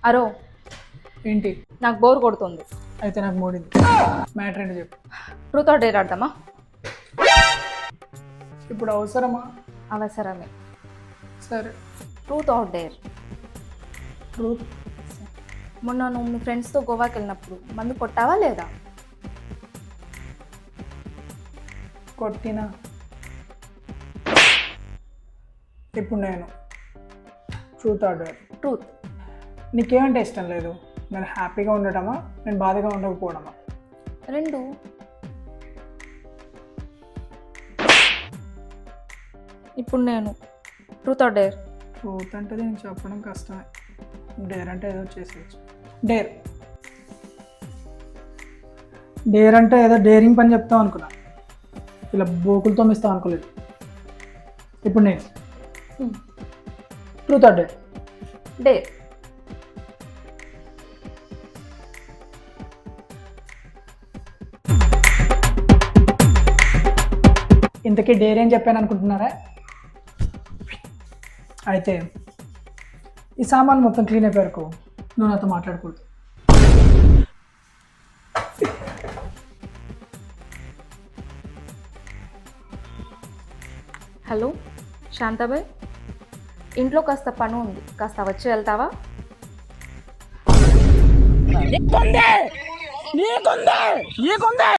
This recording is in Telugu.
అరో ఏంటి? నాకు బోర్ కొడుతుంది. అయితే నాకు మూడింది. మ్యాటర్ ఏంటి చెప్పు. ట్రూత్ ఆర్ డేర్ ఆడదామా? ఇప్పుడు అవసరమా? అవసరమే. సరే. Truth or dare. ట్రూత్. మొన్న నువ్వు మీ ఫ్రెండ్స్తో గోవాకి వెళ్ళినప్పుడు మందు కొట్టావా లేదా? కొట్టినా. ఇప్పుడు నేను ట్రూత్ ఆర్డర్. ట్రూత్. నీకేమంటే ఇష్టం లేదు? నేను హ్యాపీగా ఉండటమా, నేను బాధగా ఉండకపోవడమా? రెండు. ఇప్పుడు నేను ట్రూత్ ఆర్ డేర్. ట్రూత్ అంటే నేను చెప్పడం కష్టమే. డేర్ అంటే ఏదో చేసేయచ్చు. డేర్. డేర్ అంటే ఏదో డేరింగ్ పని చెప్తాం అనుకున్నా, ఇలా బోకులతో ఇస్తాం అనుకోలేదు. ఇప్పుడు నేను ట్రూత్ ఆర్ డేర్. డేర్. ఇంతకీ డేర్ ఏం చెప్పాను అనుకుంటున్నారా? అయితే ఈ సామాన్ మొత్తం క్లీన్ అయిపోయే వరకు నువ్వు నాతో మాట్లాడకూడదు. హలో శాంతాబాయ్, ఇంట్లో కాస్త పని ఉంది, కాస్త వచ్చి వెళ్తావా?